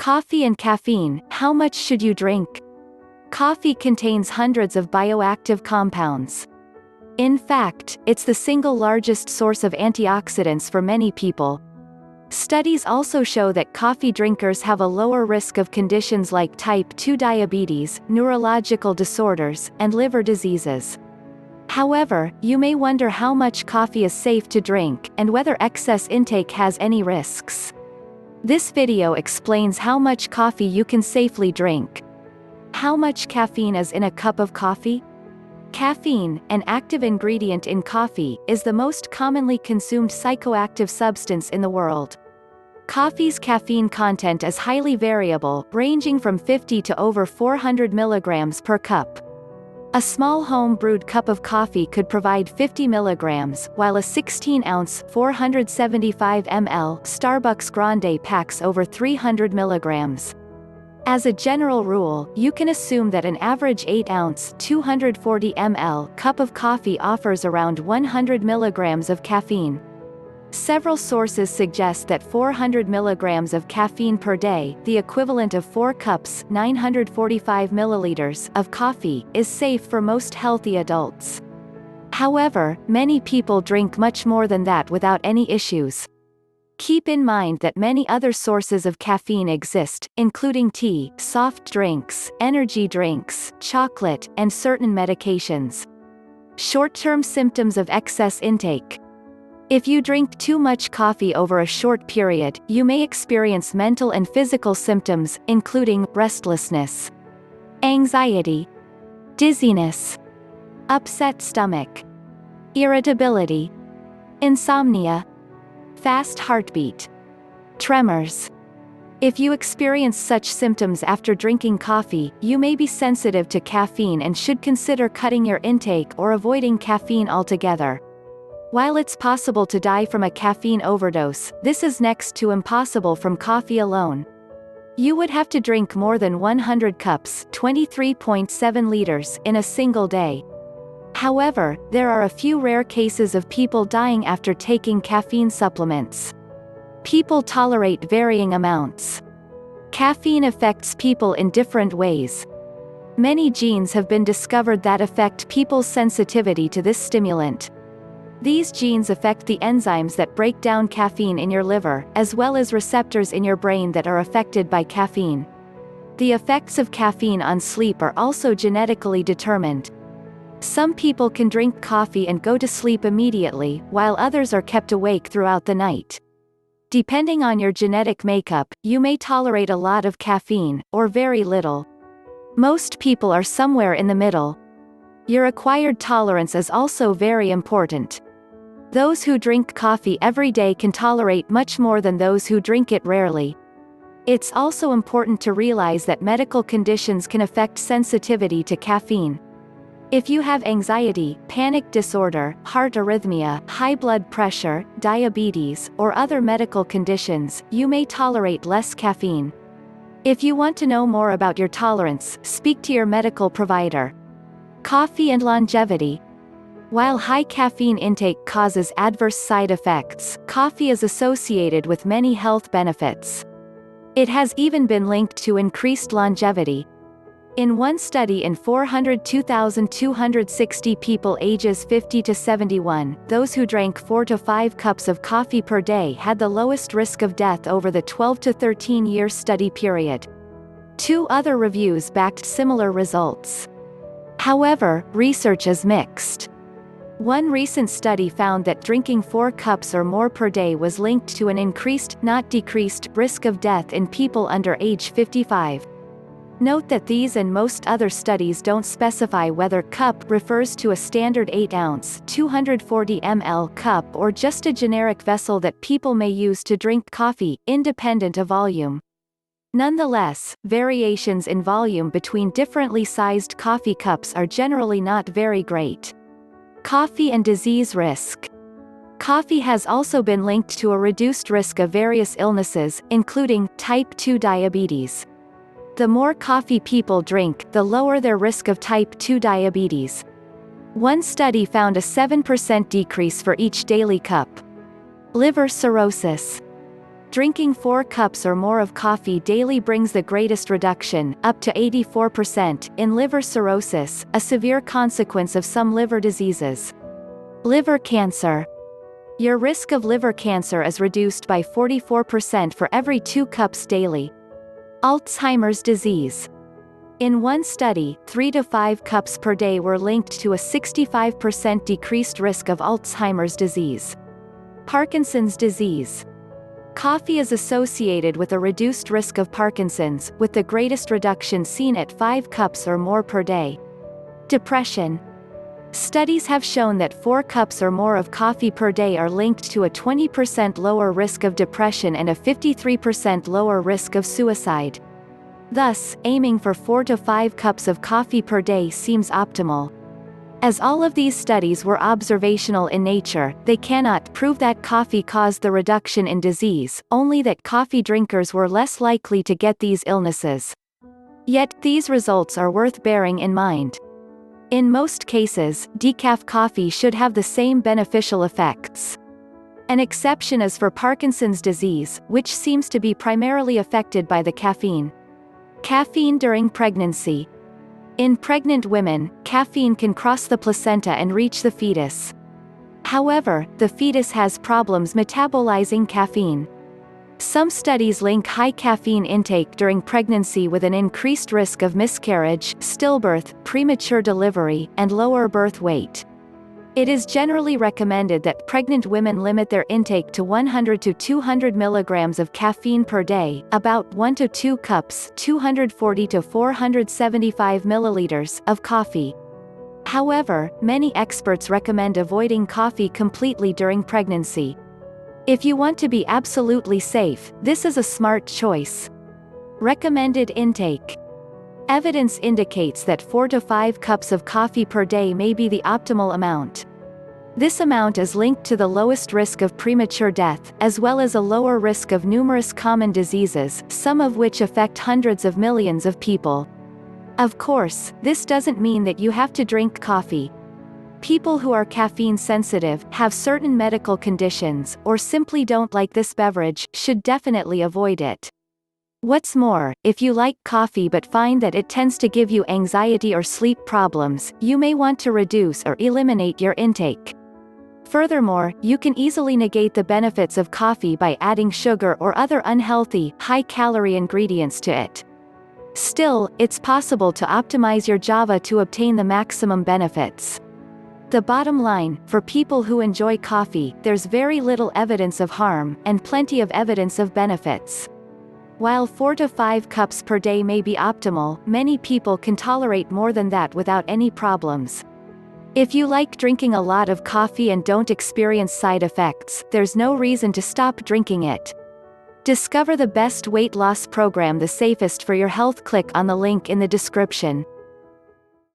Coffee and caffeine, how much should you drink? Coffee contains hundreds of bioactive compounds. In fact, it's the single largest source of antioxidants for many people. Studies also show that coffee drinkers have a lower risk of conditions like type 2 diabetes, neurological disorders, and liver diseases. However, you may wonder how much coffee is safe to drink, and whether excess intake has any risks. This video explains how much coffee you can safely drink. How much caffeine is in a cup of coffee? Caffeine, an active ingredient in coffee, is the most commonly consumed psychoactive substance in the world. Coffee's caffeine content is highly variable, ranging from 50 to over 400 milligrams per cup. A small home-brewed cup of coffee could provide 50 milligrams, while a 16-ounce (475 ml) Starbucks Grande packs over 300 milligrams. As a general rule, you can assume that an average 8-ounce (240 ml) cup of coffee offers around 100 milligrams of caffeine. Several sources suggest that 400 milligrams of caffeine per day, the equivalent of 4 cups (945 milliliters) of coffee, is safe for most healthy adults. However, many people drink much more than that without any issues. Keep in mind that many other sources of caffeine exist, including tea, soft drinks, energy drinks, chocolate, and certain medications. Short-term symptoms of excess intake. If you drink too much coffee over a short period, you may experience mental and physical symptoms, including restlessness, anxiety, dizziness, upset stomach, irritability, insomnia, fast heartbeat, tremors. If you experience such symptoms after drinking coffee, you may be sensitive to caffeine and should consider cutting your intake or avoiding caffeine altogether. While it's possible to die from a caffeine overdose, this is next to impossible from coffee alone. You would have to drink more than 100 cups (23.7 liters) in a single day. However, there are a few rare cases of people dying after taking caffeine supplements. People tolerate varying amounts. Caffeine affects people in different ways. Many genes have been discovered that affect people's sensitivity to this stimulant. These genes affect the enzymes that break down caffeine in your liver, as well as receptors in your brain that are affected by caffeine. The effects of caffeine on sleep are also genetically determined. Some people can drink coffee and go to sleep immediately, while others are kept awake throughout the night. Depending on your genetic makeup, you may tolerate a lot of caffeine, or very little. Most people are somewhere in the middle. Your acquired tolerance is also very important. Those who drink coffee every day can tolerate much more than those who drink it rarely. It's also important to realize that medical conditions can affect sensitivity to caffeine. If you have anxiety, panic disorder, heart arrhythmia, high blood pressure, diabetes, or other medical conditions, you may tolerate less caffeine. If you want to know more about your tolerance, speak to your medical provider. Coffee and longevity. While high caffeine intake causes adverse side effects, coffee is associated with many health benefits. It has even been linked to increased longevity. In one study in 402,260 people ages 50 to 71, those who drank 4 to 5 cups of coffee per day had the lowest risk of death over the 12 to 13-year study period. 2 other reviews backed similar results. However, research is mixed. One recent study found that drinking 4 cups or more per day was linked to an increased, not decreased, risk of death in people under age 55. Note that these and most other studies don't specify whether cup refers to a standard 8-ounce (240 ml) cup or just a generic vessel that people may use to drink coffee, independent of volume. Nonetheless, variations in volume between differently sized coffee cups are generally not very great. Coffee and disease risk. Coffee has also been linked to a reduced risk of various illnesses, including type 2 diabetes. The more coffee people drink, the lower their risk of type 2 diabetes. One study found a 7% decrease for each daily cup. Liver cirrhosis. Drinking 4 cups or more of coffee daily brings the greatest reduction, up to 84%, in liver cirrhosis, a severe consequence of some liver diseases. Liver cancer. Your risk of liver cancer is reduced by 44% for every 2 cups daily. Alzheimer's disease. In one study, 3 to 5 cups per day were linked to a 65% decreased risk of Alzheimer's disease. Parkinson's disease. Coffee is associated with a reduced risk of Parkinson's, with the greatest reduction seen at 5 cups or more per day. Depression. Studies have shown that 4 cups or more of coffee per day are linked to a 20% lower risk of depression and a 53% lower risk of suicide. Thus, aiming for 4 to 5 cups of coffee per day seems optimal. As all of these studies were observational in nature, they cannot prove that coffee caused the reduction in disease, only that coffee drinkers were less likely to get these illnesses. Yet, these results are worth bearing in mind. In most cases, decaf coffee should have the same beneficial effects. An exception is for Parkinson's disease, which seems to be primarily affected by the caffeine. Caffeine during pregnancy. In pregnant women, caffeine can cross the placenta and reach the fetus. However, the fetus has problems metabolizing caffeine. Some studies link high caffeine intake during pregnancy with an increased risk of miscarriage, stillbirth, premature delivery, and lower birth weight. It is generally recommended that pregnant women limit their intake to 100 to 200 milligrams of caffeine per day, about 1 to 2 cups, 240 to 475 milliliters, of coffee. However, many experts recommend avoiding coffee completely during pregnancy. If you want to be absolutely safe, this is a smart choice. Recommended intake. Evidence indicates that 4 to 5 cups of coffee per day may be the optimal amount. This amount is linked to the lowest risk of premature death, as well as a lower risk of numerous common diseases, some of which affect hundreds of millions of people. Of course, this doesn't mean that you have to drink coffee. People who are caffeine sensitive, have certain medical conditions, or simply don't like this beverage, should definitely avoid it. What's more, if you like coffee but find that it tends to give you anxiety or sleep problems, you may want to reduce or eliminate your intake. Furthermore, you can easily negate the benefits of coffee by adding sugar or other unhealthy, high-calorie ingredients to it. Still, it's possible to optimize your Java to obtain the maximum benefits. The bottom line, for people who enjoy coffee, there's very little evidence of harm, and plenty of evidence of benefits. While 4 to 5 cups per day may be optimal, many people can tolerate more than that without any problems. If you like drinking a lot of coffee and don't experience side effects, there's no reason to stop drinking it. Discover the best weight loss program, the safest for your health. Click on the link in the description.